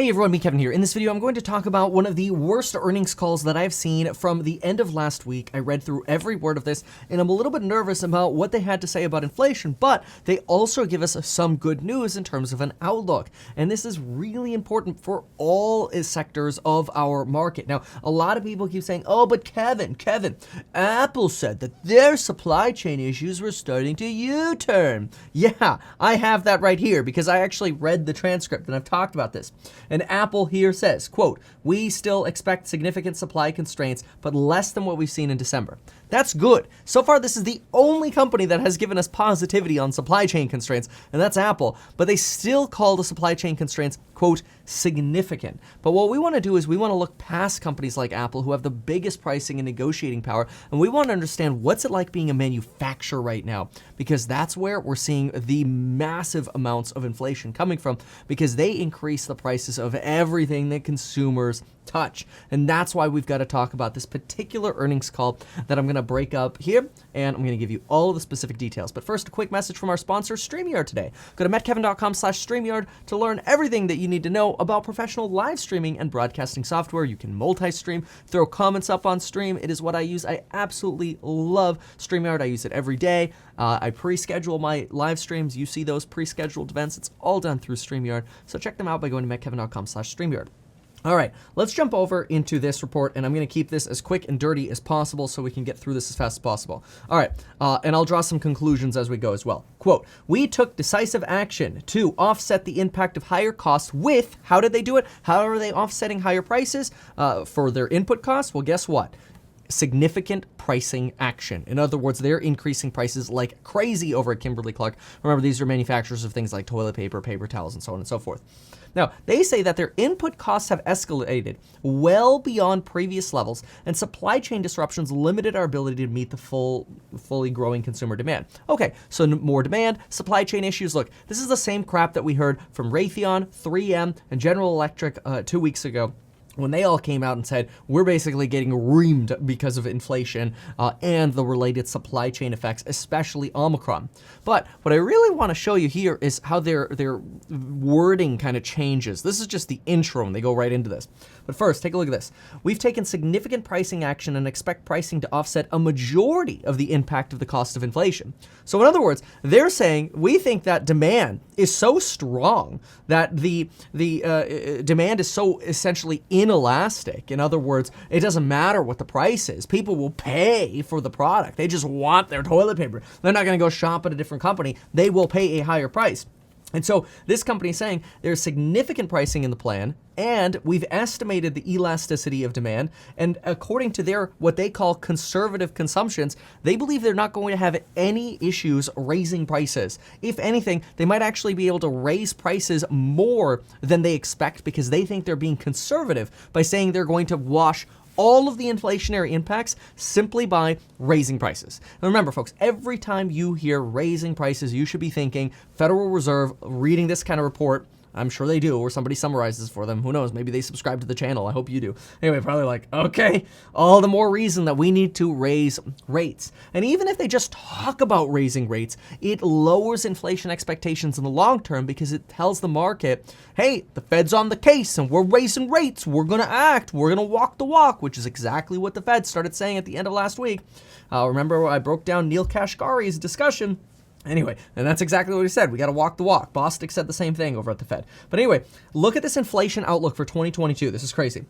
Hey everyone, me Kevin here. In this video, I'm going to talk about one of the worst earnings calls that I've seen from the end of last week. I read through every word of this, and I'm a little bit nervous about what they had to say about inflation, but they also give us some good news in terms of an outlook. And this is really important for all sectors of our market. Now, a lot of people keep saying, oh, but Kevin, Apple said that their supply chain issues were starting to U-turn. Yeah, I have that right here because I actually read the transcript and I've talked about this. And Apple here says, quote, "We still expect significant supply constraints, but less than what we've seen in December." That's good. So far, this is the only company that has given us positivity on supply chain constraints, and that's Apple. But they still call the supply chain constraints, quote, significant. But what we want to do is we want to look past companies like Apple who have the biggest pricing and negotiating power, and we want to understand what's it like being a manufacturer right now, because that's where we're seeing the massive amounts of inflation coming from, because they increase the prices of everything that consumers touch. And that's why we've got to talk about this particular earnings call that I'm going to break up here, and I'm going to give you all of the specific details. But first, a quick message from our sponsor, StreamYard today. Go to mettkevin.com/StreamYard to learn everything that you need to know about professional live streaming and broadcasting software. You can multi-stream, throw comments up on stream. It is what I use. I absolutely love StreamYard. I use it every day. I pre-schedule my live streams. You see those pre-scheduled events. It's all done through StreamYard. So check them out by going to mettkevin.com/StreamYard. All right, let's jump over into this report, and I'm going to keep this as quick and dirty as possible so we can get through this as fast as possible. All right, and I'll draw some conclusions as we go as well. Quote, "We took decisive action to offset the impact of higher costs with," how did they do it? How are they offsetting higher prices for their input costs? Well, guess what? Significant pricing action. In other words, they're increasing prices like crazy over at Kimberly-Clark. Remember, these are manufacturers of things like toilet paper, paper towels, and so on and so forth. Now, they say that their input costs have escalated well beyond previous levels, and supply chain disruptions limited our ability to meet the fully growing consumer demand. Okay, so more demand, supply chain issues. Look, this is the same crap that we heard from Raytheon, 3M, and General Electric 2 weeks ago, when they all came out and said, we're basically getting reamed because of inflation and the related supply chain effects, especially Omicron. But what I really want to show you here is how their wording kind of changes. This is just the intro, and they go right into this. But first, take a look at this. "We've taken significant pricing action and expect pricing to offset a majority of the impact of the cost of inflation." So in other words, they're saying, we think that demand is so strong that the demand is so essentially inelastic. In other words, it doesn't matter what the price is. People will pay for the product. They just want their toilet paper. They're not going to go shop at a different company. They will pay a higher price. And so this company is saying there's significant pricing in the plan, and we've estimated the elasticity of demand. And according to their, what they call conservative consumptions, they believe they're not going to have any issues raising prices. If anything, they might actually be able to raise prices more than they expect because they think they're being conservative by saying they're going to wash all of the inflationary impacts simply by raising prices. And remember, folks, every time you hear raising prices, you should be thinking Federal Reserve reading this kind of report. I'm sure they do, or somebody summarizes for them. Who knows? Maybe they subscribe to the channel. I hope you do. Anyway, probably like, okay, all the more reason that we need to raise rates. And even if they just talk about raising rates, it lowers inflation expectations in the long term because it tells the market, hey, the Fed's on the case and we're raising rates. We're going to act. We're going to walk the walk, which is exactly what the Fed started saying at the end of last week. Remember, I broke down Neil Kashkari's discussion. Anyway, and that's exactly what he said. We got to walk the walk. Bostic said the same thing over at the Fed. But anyway, look at this inflation outlook for 2022. This is crazy.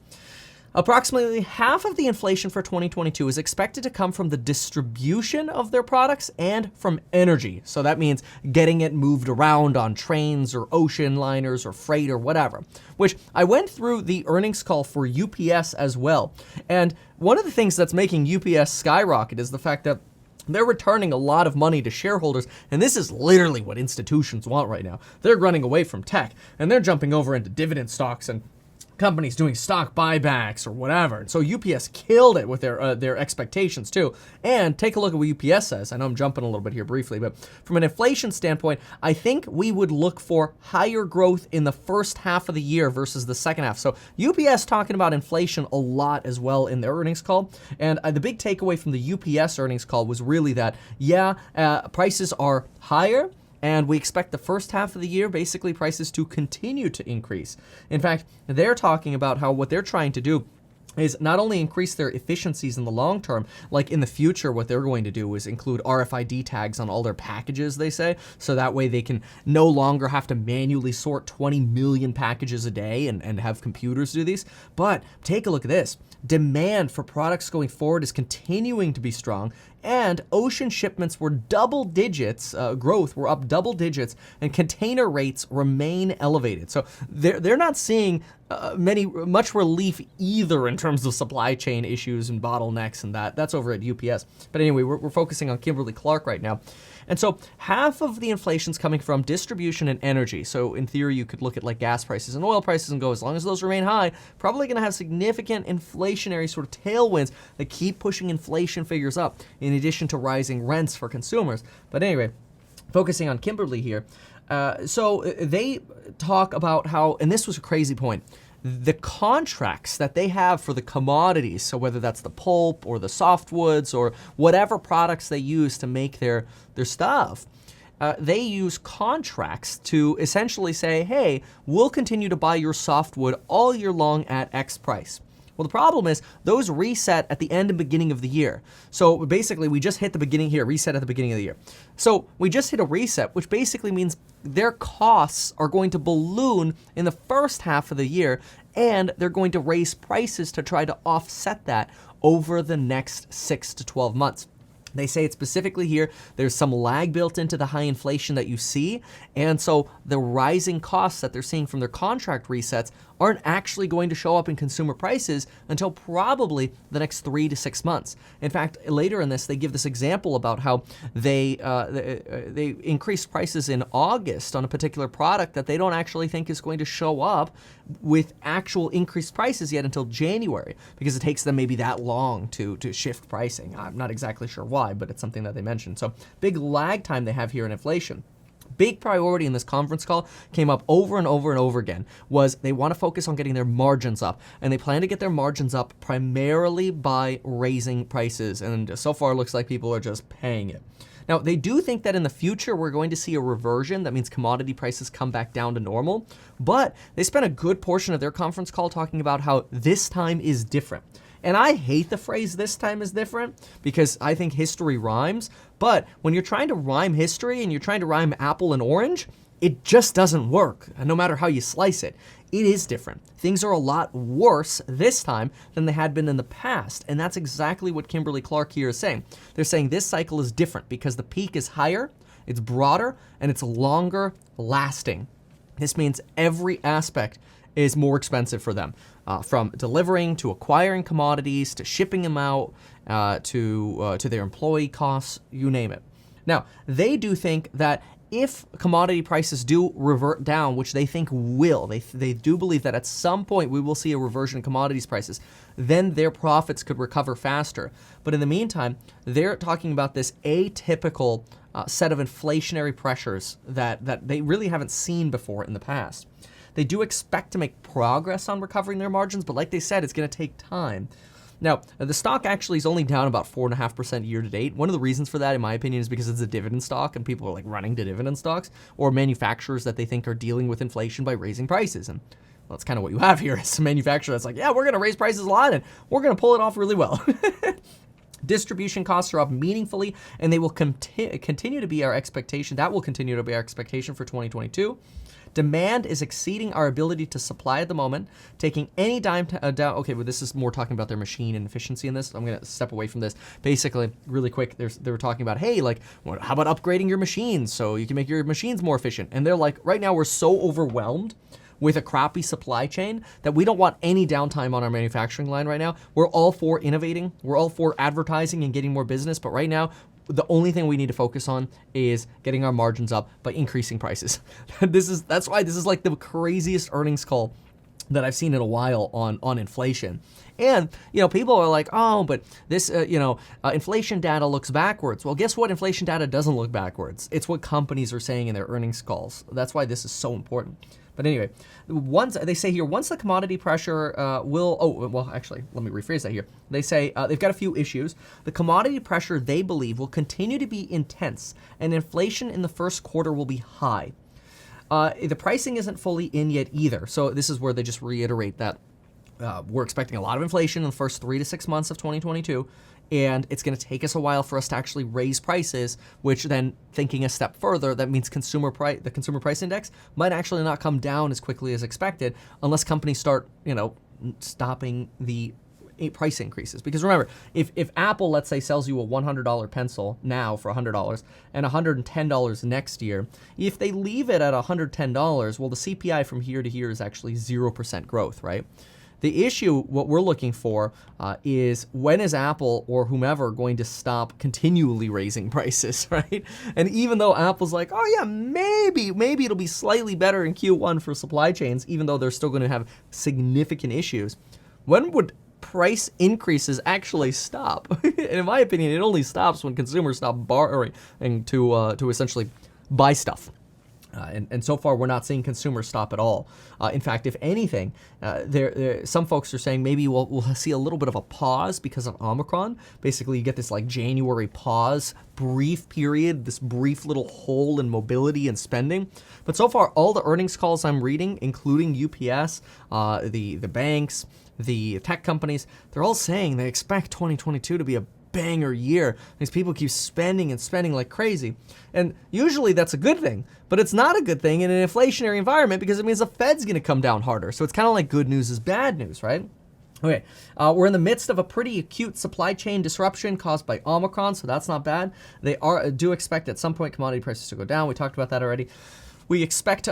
Approximately half of the inflation for 2022 is expected to come from the distribution of their products and from energy. So that means getting it moved around on trains or ocean liners or freight or whatever, which I went through the earnings call for UPS as well. And one of the things that's making UPS skyrocket is the fact that they're returning a lot of money to shareholders, and this is literally what institutions want right now. They're running away from tech, and they're jumping over into dividend stocks and companies doing stock buybacks or whatever. And so UPS killed it with their expectations too. And take a look at what UPS says. I know I'm jumping a little bit here briefly, but from an inflation standpoint, I think we would look for higher growth in the first half of the year versus the second half. So UPS talking about inflation a lot as well in their earnings call. And the big takeaway from the UPS earnings call was really that, prices are higher, And we expect the first half of the year, basically, prices to continue to increase. In fact, they're talking about how what they're trying to do is not only increase their efficiencies in the long term, like in the future, what they're going to do is include RFID tags on all their packages, they say, so that way they can no longer have to manually sort 20 million packages a day and have computers do these. But take a look at this. Demand for products going forward is continuing to be strong, and ocean shipments were double digits, growth were up double digits, and container rates remain elevated. So they're not seeing much relief either in terms of supply chain issues and bottlenecks and that's over at UPS. But anyway, we're focusing on Kimberly-Clark right now. And so half of the inflation's coming from distribution and energy. So in theory, you could look at like gas prices and oil prices and go, as long as those remain high, probably going to have significant inflationary sort of tailwinds that keep pushing inflation figures up, in addition to rising rents for consumers. But anyway, focusing on Kimberly here. So they talk about how, and this was a crazy point, the contracts that they have for the commodities, so whether that's the pulp or the softwoods or whatever products they use to make their stuff, they use contracts to essentially say, hey, we'll continue to buy your softwood all year long at X price. Well, the problem is those reset at the end and beginning of the year. So basically, we just hit the beginning here, reset at the beginning of the year. So we just hit a reset, which basically means their costs are going to balloon in the first half of the year, and they're going to raise prices to try to offset that over the next 6 to 12 months. They say it specifically here, there's some lag built into the high inflation that you see, and so the rising costs that they're seeing from their contract resets aren't actually going to show up in consumer prices until probably the next 3 to 6 months. In fact, later in this, they give this example about how they increased prices in August on a particular product that they don't actually think is going to show up with actual increased prices yet until January, because it takes them maybe that long to shift pricing. I'm not exactly sure why, but it's something that they mentioned. So big lag time they have here in inflation. Big priority in this conference call came up over and over and over again was they want to focus on getting their margins up, and they plan to get their margins up primarily by raising prices, and so far it looks like people are just paying it. Now, they do think that in the future we're going to see a reversion. That means commodity prices come back down to normal, but they spent a good portion of their conference call talking about how this time is different. And I hate the phrase "this time is different" because I think history rhymes. But when you're trying to rhyme history and you're trying to rhyme apple and orange, it just doesn't work, no matter how you slice it. It is different. Things are a lot worse this time than they had been in the past. And that's exactly what Kimberly-Clark here is saying. They're saying this cycle is different because the peak is higher, it's broader, and it's longer lasting. This means every aspect is more expensive for them. From delivering to acquiring commodities to shipping them out to their employee costs, you name it. Now, they do think that if commodity prices do revert down, which they think will, they do believe that at some point we will see a reversion in commodities prices, then their profits could recover faster. But in the meantime, they're talking about this atypical set of inflationary pressures that they really haven't seen before in the past. They do expect to make progress on recovering their margins, but like they said, it's going to take time. Now, the stock actually is only down about 4.5% year to date. One of the reasons for that, in my opinion, is because it's a dividend stock and people are like running to dividend stocks or manufacturers that they think are dealing with inflation by raising prices. And well, that's kind of what you have here. It's a manufacturer that's like, yeah, we're going to raise prices a lot and we're going to pull it off really well. Distribution costs are up meaningfully, and they will continue to be our expectation. That will continue to be our expectation for 2022. Demand is exceeding our ability to supply at the moment, taking any dime down. Okay, well, this is more talking about their machine and efficiency in this. I'm going to step away from this. Basically, really quick, they were talking about, hey, like, how about upgrading your machines so you can make your machines more efficient? And they're like, right now we're so overwhelmed with a crappy supply chain that we don't want any downtime on our manufacturing line right now. We're all for innovating. We're all for advertising and getting more business. But right now, the only thing we need to focus on is getting our margins up by increasing prices. That's why this is like the craziest earnings call that I've seen in a while on inflation. And, people are like, oh, but this, inflation data looks backwards. Well, guess what? Inflation data doesn't look backwards. It's what companies are saying in their earnings calls. That's why this is so important. But anyway, once they say here, once the commodity pressure actually, let me rephrase that here. They say they've got a few issues. The commodity pressure, they believe, will continue to be intense, and inflation in the first quarter will be high. The pricing isn't fully in yet either. So this is where they just reiterate that we're expecting a lot of inflation in the first 3 to 6 months of 2022. And it's going to take us a while for us to actually raise prices, which then, thinking a step further, that means the consumer price index might actually not come down as quickly as expected unless companies start, stopping the price increases. Because remember, if Apple, let's say, sells you a $100 pencil now for $100 and $110 next year, if they leave it at $110, well, the CPI from here to here is actually 0% growth, right? The issue, what we're looking for, is when is Apple or whomever going to stop continually raising prices, right? And even though Apple's like, oh yeah, maybe it'll be slightly better in Q1 for supply chains, even though they're still going to have significant issues, when would price increases actually stop? And in my opinion, it only stops when consumers stop borrowing to essentially buy stuff. And so far, we're not seeing consumers stop at all. In fact, if anything, some folks are saying maybe we'll see a little bit of a pause because of Omicron. Basically, you get this like January pause, brief period, this brief little hole in mobility and spending. But so far, all the earnings calls I'm reading, including UPS, the banks, the tech companies, they're all saying they expect 2022 to be a banger year. These people keep spending and spending like crazy. And usually that's a good thing, but it's not a good thing in an inflationary environment because it means the Fed's going to come down harder. So it's kind of like good news is bad news, right? Okay, we're in the midst of a pretty acute supply chain disruption caused by Omicron, so that's not bad. They do expect at some point commodity prices to go down. We talked about that already. We expect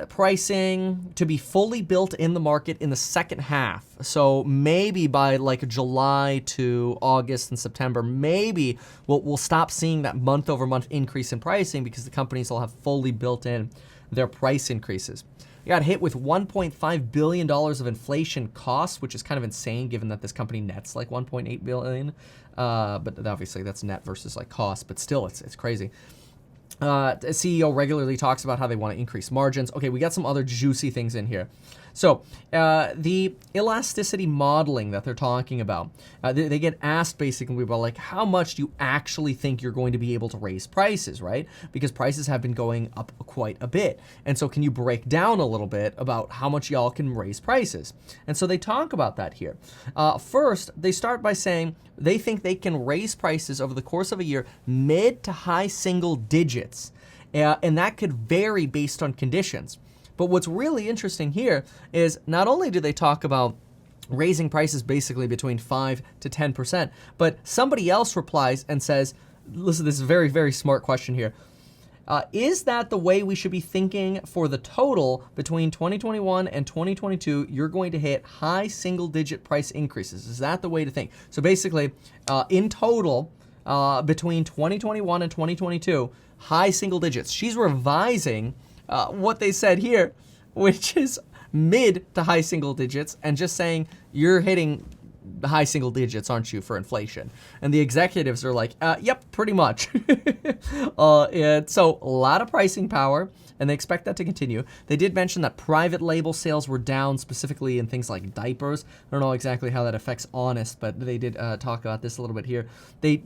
pricing to be fully built in the market in the second half. So maybe by like July to August and September, maybe we'll stop seeing that month-over-month increase in pricing because the companies will have fully built in their price increases. We got hit with $1.5 billion of inflation costs, which is kind of insane given that this company nets like $1.8 billion. But obviously that's net versus like cost, but still it's crazy. The CEO regularly talks about how they want to increase margins. Okay, we got some other juicy things in here. So the elasticity modeling that they're talking about, they get asked basically about like how much do you actually think you're going to be able to raise prices, right? Because prices have been going up quite a bit. And so can you break down a little bit about how much y'all can raise prices? And so they talk about that here. First, they start by saying they think they can raise prices over the course of a year mid to high single digits. And that could vary based on conditions. But what's really interesting here is not only do they talk about raising prices basically between 5 to 10%, but somebody else replies and says, listen, this is a very, very smart question here. Is that the way we should be thinking for the total between 2021 and 2022? You're going to hit high single-digit price increases. Is that the way to think? So basically, in total, between 2021 and 2022, high single digits. She's revising what they said here, which is mid to high single digits, and just saying you're hitting high single digits, aren't you, for inflation? And the executives are like, yep, pretty much. And so a lot of pricing power, and they expect that to continue. They did mention that private label sales were down specifically in things like diapers. I don't know exactly how that affects Honest, but they did talk about this a little bit here. They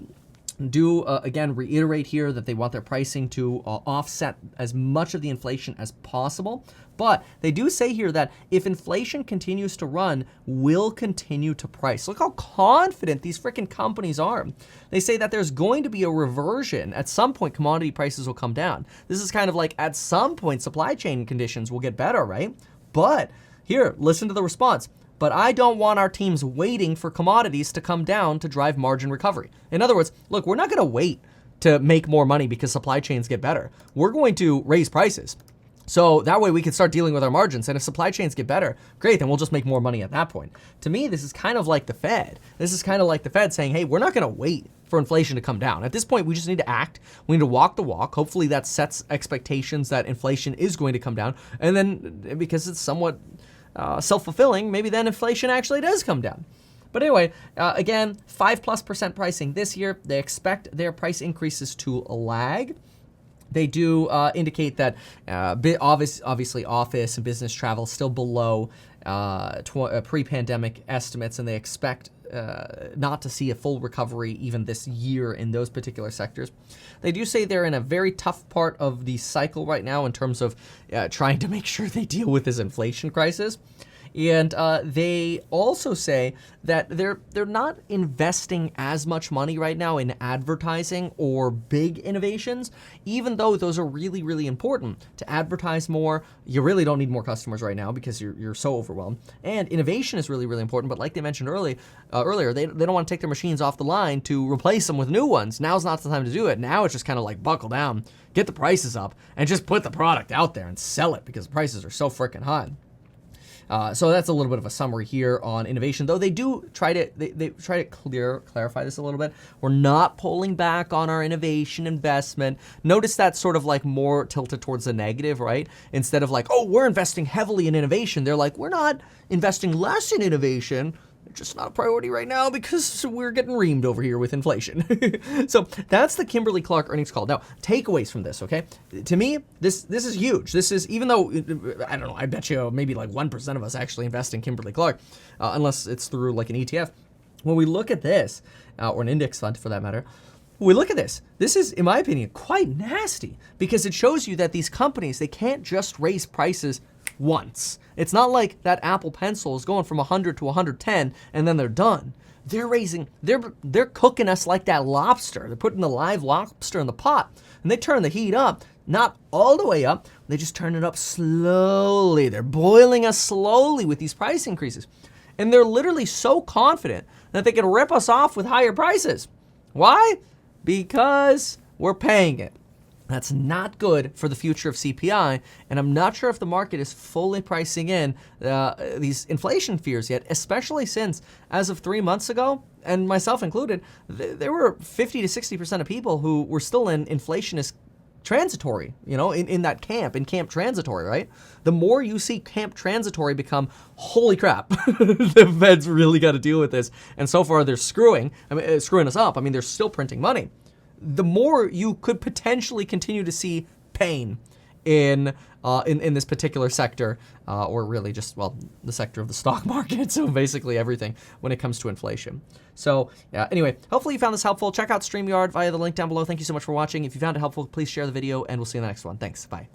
do, again, reiterate here that they want their pricing to offset as much of the inflation as possible. But they do say here that if inflation continues to run, we'll continue to price. Look how confident these freaking companies are. They say that there's going to be a reversion. At some point, commodity prices will come down. This is kind of like at some point, supply chain conditions will get better, right? But here, listen to the response. But I don't want our teams waiting for commodities to come down to drive margin recovery. In other words, look, we're not going to wait to make more money because supply chains get better. We're going to raise prices. So that way we can start dealing with our margins. And if supply chains get better, great, then we'll just make more money at that point. To me, this is kind of like the Fed. This is kind of like the Fed saying, hey, we're not going to wait for inflation to come down. At this point, we just need to act. We need to walk the walk. Hopefully that sets expectations that inflation is going to come down. And then because it's somewhat self-fulfilling, maybe then inflation actually does come down. But anyway, again, 5+% pricing this year. They expect their price increases to lag. They do indicate that obviously office and business travel still below pre-pandemic estimates, and they expect not to see a full recovery even this year in those particular sectors. They do say they're in a very tough part of the cycle right now in terms of trying to make sure they deal with this inflation crisis. And they also say that they're not investing as much money right now in advertising or big innovations, even though those are really, really important. To advertise more, you really don't need more customers right now because you're so overwhelmed. And innovation is really, really important. But like they mentioned earlier, they don't want to take their machines off the line to replace them with new ones. Now's not the time to do it. Now it's just kind of like buckle down, get the prices up, and just put the product out there and sell it because the prices are so freaking high. So that's a little bit of a summary here on innovation, though they do try to they try to clarify this a little bit. We're not pulling back on our innovation investment. Notice that's sort of like more tilted towards the negative, right? Instead of like, oh, we're investing heavily in innovation, they're like, we're not investing less in innovation. It's just not a priority right now because we're getting reamed over here with inflation. So that's the Kimberly-Clark earnings call. Now, takeaways from this, okay? To me, this is huge. This is, even though, I don't know, I bet you maybe like 1% of us actually invest in Kimberly-Clark, unless it's through like an ETF. When we look at this, or an index fund for that matter, when we look at this is, in my opinion, quite nasty because it shows you that these companies, they can't just raise prices once. It's not like that Apple Pencil is going from 100 to 110 and then they're done. They're cooking us like that lobster. They're putting the live lobster in the pot and they turn the heat up, not all the way up. They just turn it up slowly. They're boiling us slowly with these price increases. And they're literally so confident that they can rip us off with higher prices. Why? Because we're paying it. That's not good for the future of CPI, and I'm not sure if the market is fully pricing in these inflation fears yet, especially since, as of 3 months ago, and myself included, there were 50 to 60% of people who were still in inflation is transitory, in that camp transitory, right? The more you see camp transitory become, holy crap, the Fed's really got to deal with this, and so far they're screwing us up. I mean, they're still printing money. The more you could potentially continue to see pain in this particular sector, or really just, well, the sector of the stock market. So basically everything when it comes to inflation. So yeah, anyway, hopefully you found this helpful. Check out StreamYard via the link down below. Thank you so much for watching. If you found it helpful, please share the video and we'll see you in the next one. Thanks. Bye.